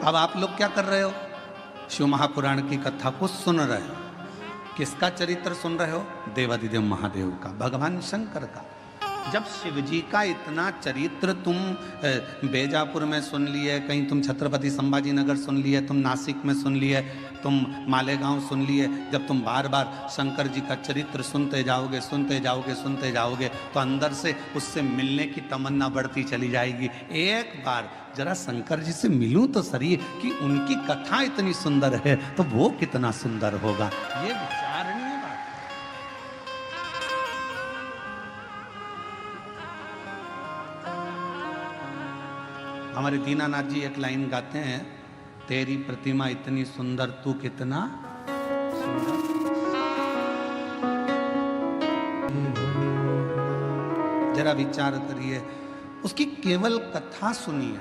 अब आप लोग क्या कर रहे हो? शिव महापुराण की कथा को सुन रहे हो। किसका चरित्र सुन रहे हो? देवादिदेव महादेव का, भगवान शंकर का। जब शिव जी का इतना चरित्र तुम बेजापुर में सुन लिए, कहीं तुम छत्रपति संभाजी नगर सुन लिए, तुम नासिक में सुन लिए, तुम मालेगांव सुन लिए, जब तुम बार बार शंकर जी का चरित्र सुनते जाओगे सुनते जाओगे सुनते जाओगे तो अंदर से उससे मिलने की तमन्ना बढ़ती चली जाएगी। एक बार जरा शंकर जी से मिलूं तो सही, कि उनकी कथा इतनी सुंदर है तो वो कितना सुंदर होगा। ये विचारणीय बात। हमारे दीनानाथ जी एक लाइन गाते हैं, तेरी प्रतिमा इतनी सुंदर तू कितना सुंदर। जरा विचार करिए, उसकी केवल कथा सुनिए,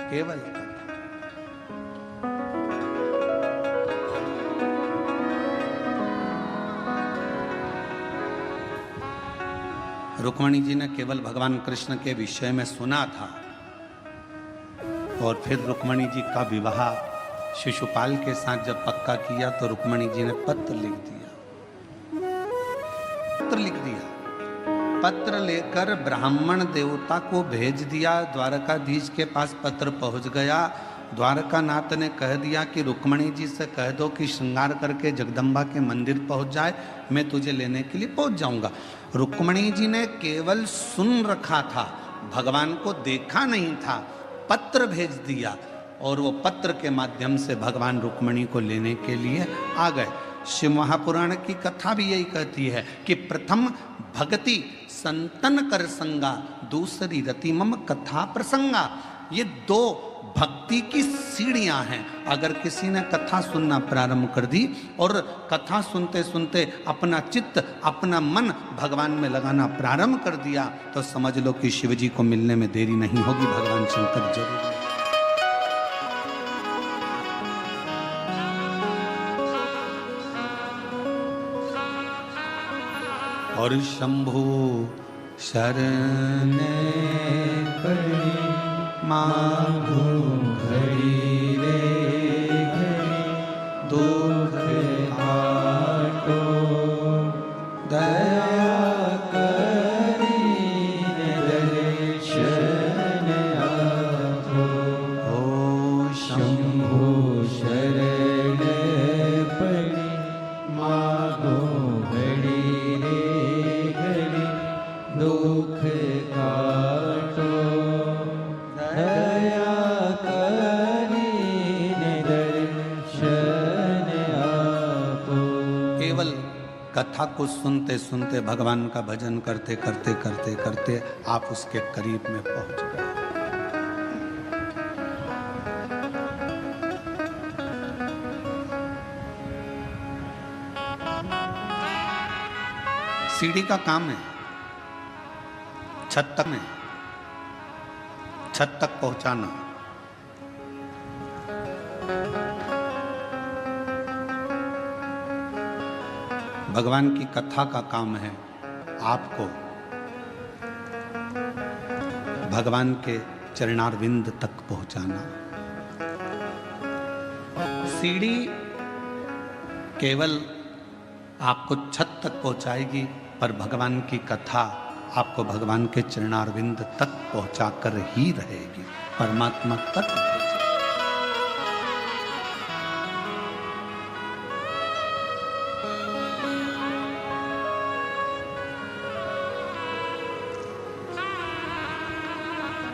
केवल कथा। रुक्मणी जी ने केवल भगवान कृष्ण के विषय में सुना था और फिर रुक्मणी जी का विवाह शिशुपाल के साथ जब पक्का किया तो रुक्मणी जी ने पत्र लिख दिया। पत्र लिख दिया, पत्र लेकर ब्राह्मण देवता को भेज दिया। द्वारकाधीश के पास पत्र पहुंच गया। द्वारकानाथ ने कह दिया कि रुक्मणी जी से कह दो कि श्रृंगार करके जगदम्बा के मंदिर पहुंच जाए, मैं तुझे लेने के लिए पहुंच जाऊंगा। रुक्मणी जी ने केवल सुन रखा था, भगवान को देखा नहीं था। पत्र भेज दिया और वो पत्र के माध्यम से भगवान रुक्मणी को लेने के लिए आ गए। शिव महापुराण की कथा भी यही कहती है कि प्रथम भक्ति संतन कर संगा, दूसरी रति मम कथा प्रसंगा। ये दो भक्ति की सीढ़ियां हैं। अगर किसी ने कथा सुनना प्रारंभ कर दी और कथा सुनते सुनते अपना चित्त अपना मन भगवान में लगाना प्रारंभ कर दिया तो समझ लो कि शिव जी को मिलने में देरी नहीं होगी, भगवान शंकर जरूर। और शंभु शरण पड़ी मांगो घड़ी रे घड़ी, दुख आटो दया करी दर्शन आपो। ओ शंभु शरण पड़ी मांगो घड़ी रे घड़ी, दुख काटो दया करीने दर्शन आपो। केवल कथा को सुनते सुनते भगवान का भजन करते करते करते करते आप उसके करीब में पहुंच गए। सीढ़ी का काम है, छत तक में, छत तक पहुंचाना। भगवान की कथा का काम है आपको भगवान के चरणारविंद तक पहुंचाना। सीढ़ी केवल आपको छत तक पहुंचाएगी, पर भगवान की कथा आपको भगवान के चरणारविंद तक पहुंचाकर ही रहेगी, परमात्मा तक।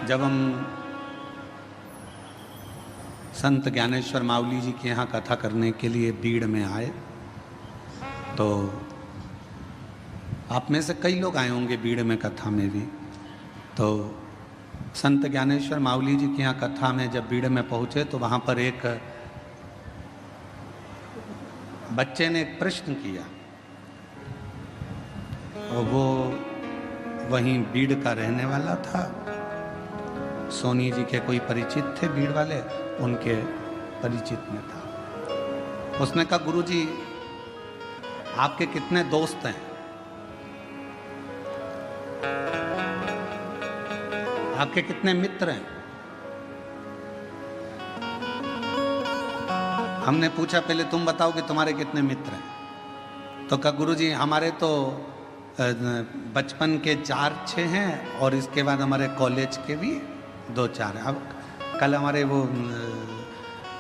जब हम संत ज्ञानेश्वर मावली जी के यहाँ कथा करने के लिए बीड़ में आए तो आप में से कई लोग आए होंगे बीड़ में कथा में भी। तो संत ज्ञानेश्वर मावली जी के यहाँ कथा में जब बीड़ में पहुँचे तो वहाँ पर एक बच्चे ने एक प्रश्न किया और वो वहीं बीड़ का रहने वाला था। सोनी जी के कोई परिचित थे बीड़ वाले, उनके परिचित में था। उसने कहा, गुरुजी आपके कितने दोस्त हैं? आपके कितने मित्र हैं? हमने पूछा पहले तुम बताओ कि तुम्हारे कितने मित्र हैं। तो कहा गुरुजी हमारे तो बचपन के 4-6 हैं और इसके बाद हमारे कॉलेज के भी 2-4 हैं। अब कल हमारे वो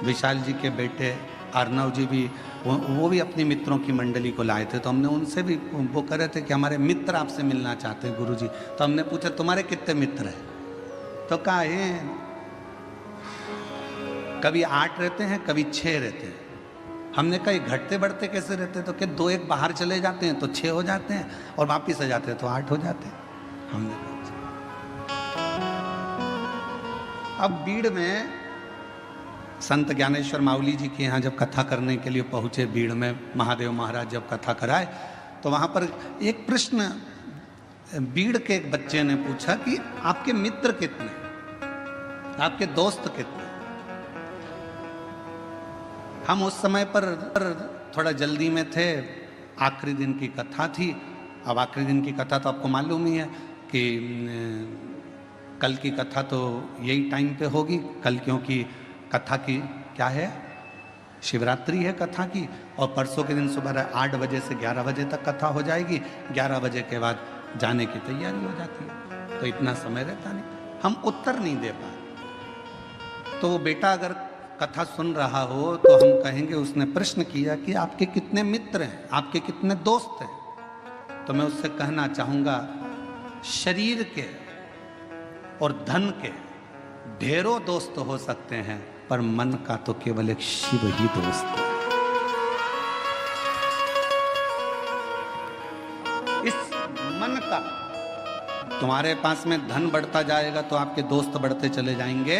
विशाल जी के बेटे अर्नव जी भी वो भी अपनी मित्रों की मंडली को लाए थे, तो हमने उनसे भी वो कह रहे थे कि हमारे मित्र आपसे मिलना चाहते हैं गुरुजी। तो हमने पूछा तुम्हारे कितने मित्र हैं? तो कहा है कभी 8 रहते हैं, कभी 6 रहते हैं। हमने कहा घटते बढ़ते कैसे रहते? तो कि 2-1 बाहर चले जाते हैं तो 6 हो जाते हैं और वापिस आ जाते हैं तो 8 हो जाते हैं। हमने कहा अब बीड़ में संत ज्ञानेश्वर माउली जी के यहाँ जब कथा करने के लिए पहुंचे, बीड़ में महादेव महाराज जब कथा कराए तो वहां पर एक प्रश्न बीड़ के एक बच्चे ने पूछा कि आपके मित्र कितने, आपके दोस्त कितने? हम उस समय पर थोड़ा जल्दी में थे, आखिरी दिन की कथा थी। अब आखिरी दिन की कथा तो आपको मालूम ही है कि कल की कथा तो यही टाइम पे होगी कल, क्योंकि कथा की क्या है, शिवरात्रि है कथा की, और परसों के दिन सुबह 8 बजे से 11 बजे तक कथा हो जाएगी। 11 बजे के बाद जाने की तैयारी हो जाती है, तो इतना समय रहता नहीं, हम उत्तर नहीं दे पाए। तो वो बेटा अगर कथा सुन रहा हो तो हम कहेंगे उसने प्रश्न किया कि आपके कितने मित्र हैं, आपके कितने दोस्त हैं? तो मैं उससे कहना चाहूँगा शरीर के और धन के ढेरों दोस्त हो सकते हैं, पर मन का तो केवल एक शिव ही दोस्त है। इस मन का, तुम्हारे पास में धन बढ़ता जाएगा तो आपके दोस्त बढ़ते चले जाएंगे,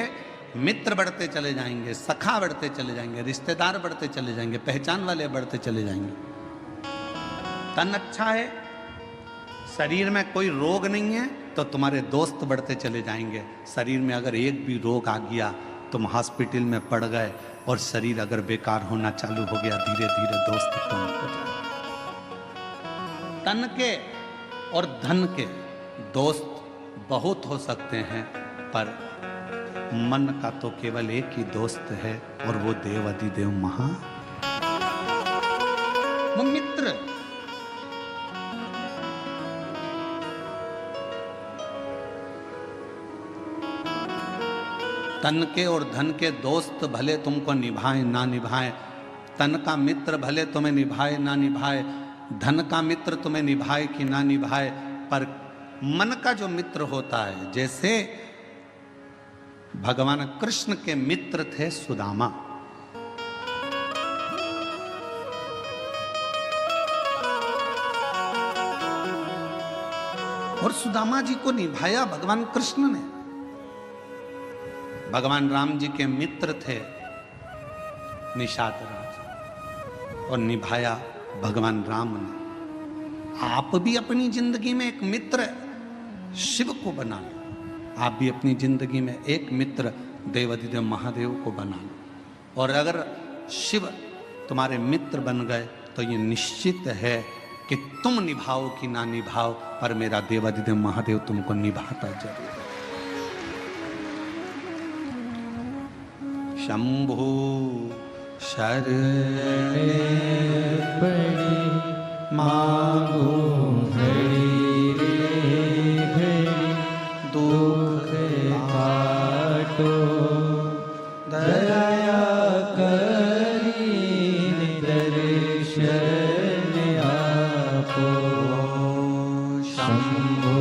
मित्र बढ़ते चले जाएंगे, सखा बढ़ते चले जाएंगे, रिश्तेदार बढ़ते चले जाएंगे, पहचान वाले बढ़ते चले जाएंगे। तन अच्छा है, शरीर में कोई रोग नहीं है तो तुम्हारे दोस्त बढ़ते चले जाएंगे। शरीर में अगर एक भी रोग आ गया, तुम हॉस्पिटल में पड़ गए और शरीर अगर बेकार होना चालू हो गया, धीरे धीरे दोस्त कम हो जाए। तन के और धन के दोस्त बहुत हो सकते हैं, पर मन का तो केवल एक ही दोस्त है और वो देव अधिदेव महा वो मित्र। तन के और धन के दोस्त भले तुमको निभाएं ना निभाएं, तन का मित्र भले तुम्हें निभाए ना निभाए, धन का मित्र तुम्हें निभाए कि ना निभाए, पर मन का जो मित्र होता है, जैसे भगवान कृष्ण के मित्र थे सुदामा, और सुदामा जी को निभाया भगवान कृष्ण ने। भगवान राम जी के मित्र थे निषाद राज और निभाया भगवान राम ने। आप भी अपनी जिंदगी में एक मित्र शिव को बना लो, आप भी अपनी जिंदगी में एक मित्र देवाधिदेव महादेव को बना लो। और अगर शिव तुम्हारे मित्र बन गए तो ये निश्चित है कि तुम निभाओ कि ना निभाओ, पर मेरा देवाधिदेव महादेव तुमको निभाता जरूर। शंभु शरण पड़ी मांगो घड़ी रे घड़ी, दुख काटो दया करी दर्शन आपो। शंभु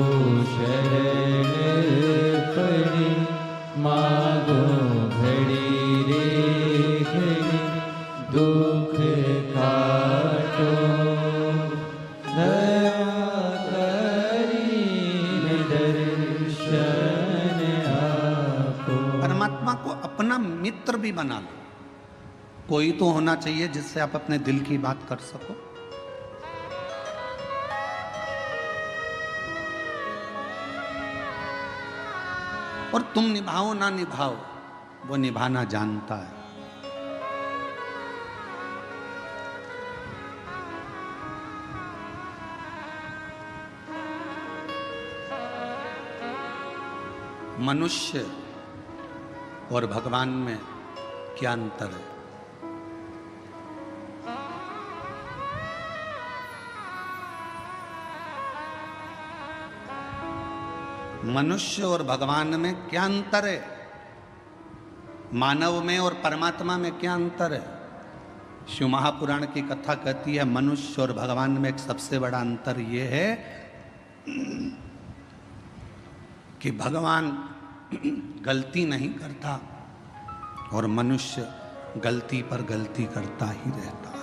शरण पड़ी मांगो दुख काटो दया करी दर्शन आपो। परमात्मा को अपना मित्र भी बना लो। कोई तो होना चाहिए जिससे आप अपने दिल की बात कर सको। और तुम निभाओ ना निभाओ, वो निभाना जानता है। मनुष्य और भगवान में क्या अंतर है? मनुष्य और भगवान में क्या अंतर है, मानव में और परमात्मा में क्या अंतर है। शिव महापुराण की कथा कहती है मनुष्य और भगवान में एक सबसे बड़ा अंतर यह है कि भगवान गलती नहीं करता और मनुष्य गलती पर गलती करता ही रहता है।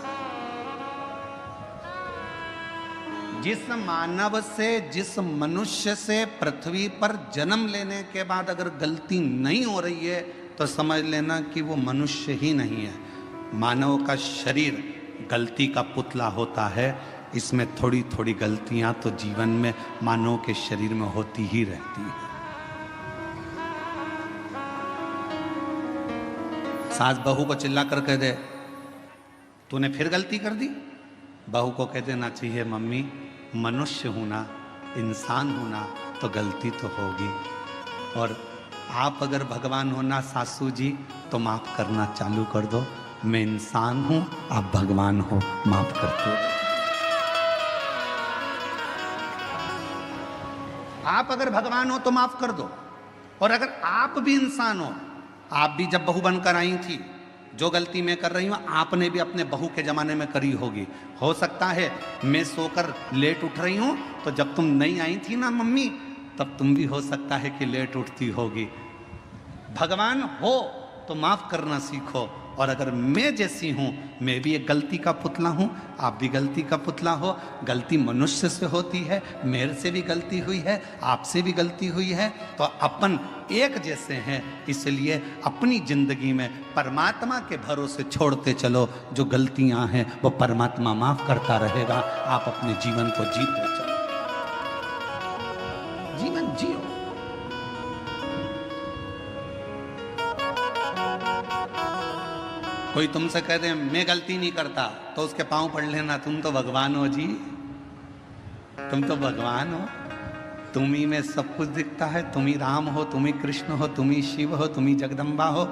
जिस मानव से, जिस मनुष्य से पृथ्वी पर जन्म लेने के बाद अगर गलती नहीं हो रही है तो समझ लेना कि वो मनुष्य ही नहीं है। मानव का शरीर गलती का पुतला होता है, इसमें थोड़ी थोड़ी गलतियां तो जीवन में मानव के शरीर में होती ही रहती है। सास बहू को चिल्ला कर कह दे तूने फिर गलती कर दी, बहू को कह देना चाहिए मम्मी मनुष्य हूं ना, इंसान हूं ना, तो गलती तो होगी। और आप अगर भगवान हो ना सासू जी तो माफ करना चालू कर दो। मैं इंसान हूं, आप भगवान हो, माफ करते हो। आप अगर भगवान हो तो माफ कर दो, और अगर आप भी इंसान हो, आप भी जब बहू बनकर आई थी, जो गलती मैं कर रही हूं आपने भी अपने बहू के जमाने में करी होगी। हो सकता है मैं सोकर लेट उठ रही हूं तो जब तुम नहीं आई थी ना मम्मी, तब तुम भी हो सकता है कि लेट उठती होगी। भगवान हो तो माफ करना सीखो, और अगर मैं जैसी हूं, मैं भी एक गलती का पुतला हूं, आप भी गलती का पुतला हो। गलती मनुष्य से होती है, मेरे से भी गलती हुई है, आपसे भी गलती हुई है, तो अपन एक जैसे हैं। इसलिए अपनी जिंदगी में परमात्मा के भरोसे छोड़ते चलो, जो गलतियां हैं वो परमात्मा माफ करता रहेगा। आप अपने जीवन को जीते चलो, जीवन जियो। कोई तुमसे कह दे मैं गलती नहीं करता तो उसके पांव पड़ लेना, तुम तो भगवान हो जी, तुम तो भगवान हो, तुम ही में सब कुछ दिखता है। तुम ही राम हो, तुम ही कृष्ण हो, तुम ही शिव हो, तुम ही जगदम्बा हो।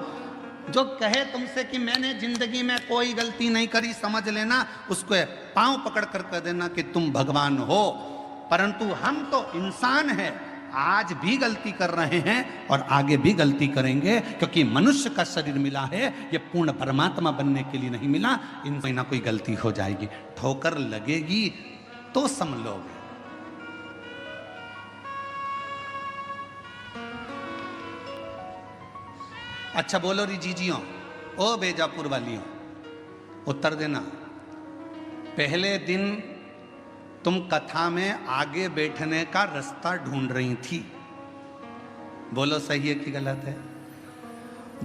जो कहे तुमसे कि मैंने जिंदगी में कोई गलती नहीं करी, समझ लेना उसको पांव पकड़ कर कह देना कि तुम भगवान हो। परंतु हम तो इंसान हैं, आज भी गलती कर रहे हैं और आगे भी गलती करेंगे, क्योंकि मनुष्य का शरीर मिला है, ये पूर्ण परमात्मा बनने के लिए नहीं मिला। इन कोई ना कोई गलती हो जाएगी, ठोकर लगेगी तो समझोगे। अच्छा बोलो री जीजियों, ओ बेजापुर वालियों, उत्तर देना। पहले दिन तुम कथा में आगे बैठने का रास्ता ढूंढ रही थी, बोलो सही है कि गलत है।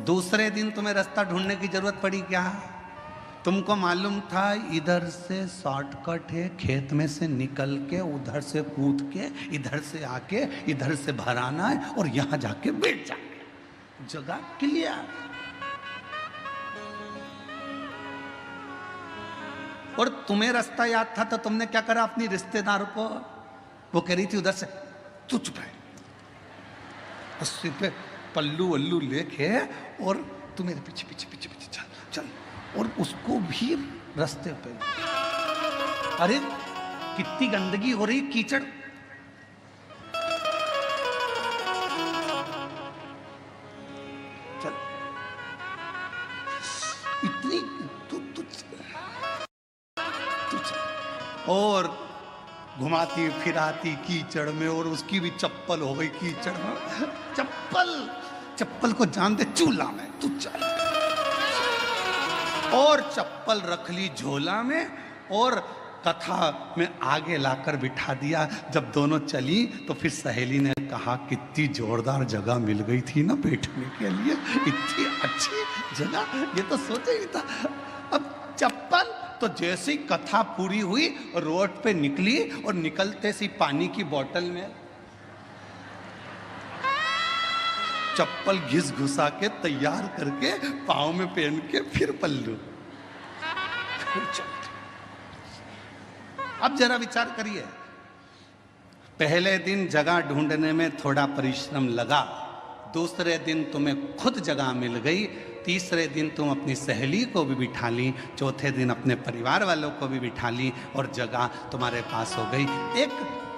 दूसरे दिन तुम्हें रास्ता ढूंढने की जरूरत पड़ी क्या? तुमको मालूम था इधर से शॉर्टकट है, खेत में से निकल के उधर से कूद के इधर से आके इधर से भराना है और यहां जाके बैठ जाए, जगह क्लियर। और तुम्हें रास्ता याद था तो तुमने क्या करा, अपनी रिश्तेदार को, वो कह रही थी उधर से, तू चुप रहे, उससे पे पल्लू वल्लू लेके और तू मेरे पीछे पीछे पीछे पीछे चल चल, और उसको भी रास्ते पे। अरे कितनी गंदगी हो रही, कीचड़। चल इतनी और घुमाती फिराती कीचड़ में, और उसकी भी चप्पल हो गई कीचड़ में। चप्पल को जान दे चूल्हा में, तू चल। और चप्पल रख ली झोला में और कथा में आगे लाकर बिठा दिया। जब दोनों चली तो फिर सहेली ने कहा कितनी जोरदार जगह मिल गई थी ना बैठने के लिए, इतनी अच्छी जगह, ये तो सोचा ही था। अब चप्पल तो जैसी कथा पूरी हुई रोड पे निकली, और निकलते सी पानी की बोतल में चप्पल घिस घुसा के तैयार करके पाँव में पहन के फिर पल्लू। अब जरा विचार करिए, पहले दिन जगह ढूंढने में थोड़ा परिश्रम लगा, दूसरे दिन तुम्हें खुद जगह मिल गई, तीसरे दिन तुम अपनी सहेली को भी बिठा ली, चौथे दिन अपने परिवार वालों को भी बिठा ली और जगह तुम्हारे पास हो गई। एक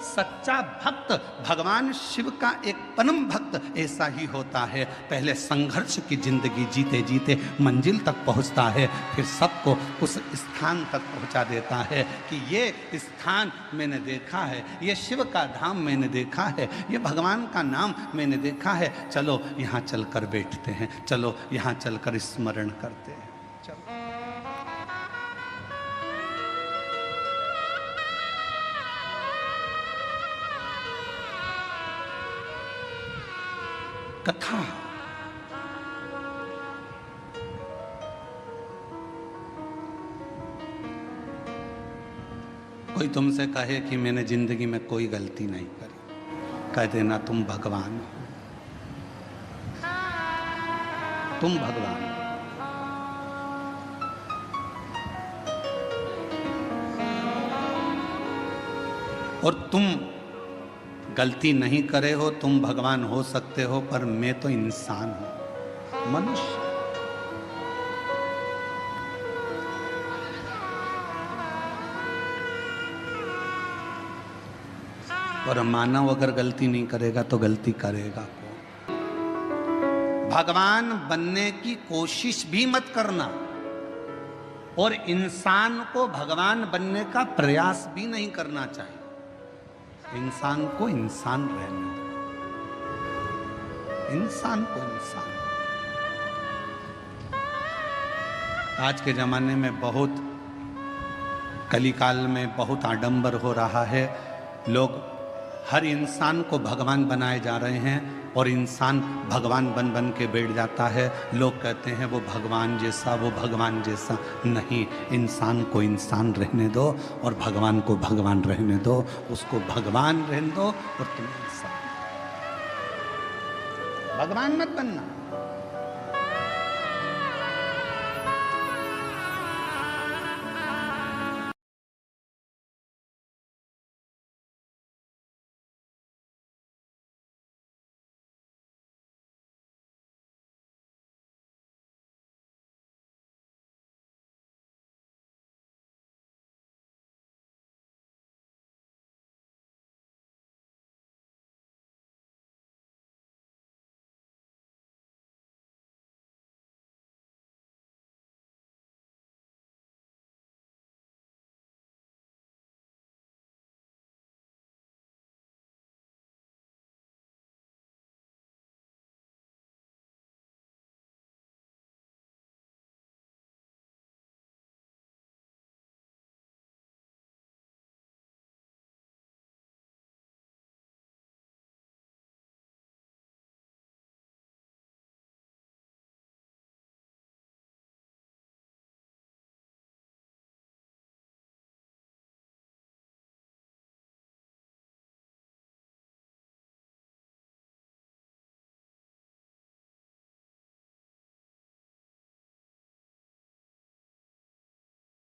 सच्चा भक्त भगवान शिव का एक परम भक्त ऐसा ही होता है। पहले संघर्ष की जिंदगी जीते जीते मंजिल तक पहुंचता है, फिर सबको उस स्थान तक पहुंचा देता है कि ये स्थान मैंने देखा है, ये शिव का धाम मैंने देखा है, ये भगवान का नाम मैंने देखा है, चलो यहाँ चलकर बैठते हैं, चलो यहाँ चलकर स्मरण करते हैं। चलो कथा कोई तुमसे कहे कि मैंने जिंदगी में कोई गलती नहीं करी, कह देना तुम भगवान हो, तुम भगवान हो। और तुम गलती नहीं करे हो, तुम भगवान हो सकते हो, पर मैं तो इंसान हूं, मनुष्य। और मानव अगर गलती नहीं करेगा तो गलती करेगा कौन? भगवान बनने की कोशिश भी मत करना और इंसान को भगवान बनने का प्रयास भी नहीं करना चाहिए। इंसान को इंसान रहने दो, इंसान को इंसान। आज के जमाने में बहुत, कलिकाल में बहुत आडंबर हो रहा है। लोग हर इंसान को भगवान बनाए जा रहे हैं और इंसान भगवान बन बन के बैठ जाता है। लोग कहते हैं वो भगवान जैसा, वो भगवान जैसा। नहीं, इंसान को इंसान रहने दो और भगवान को भगवान रहने दो। उसको भगवान रहने दो और तुम इंसान। भगवान मत बनना।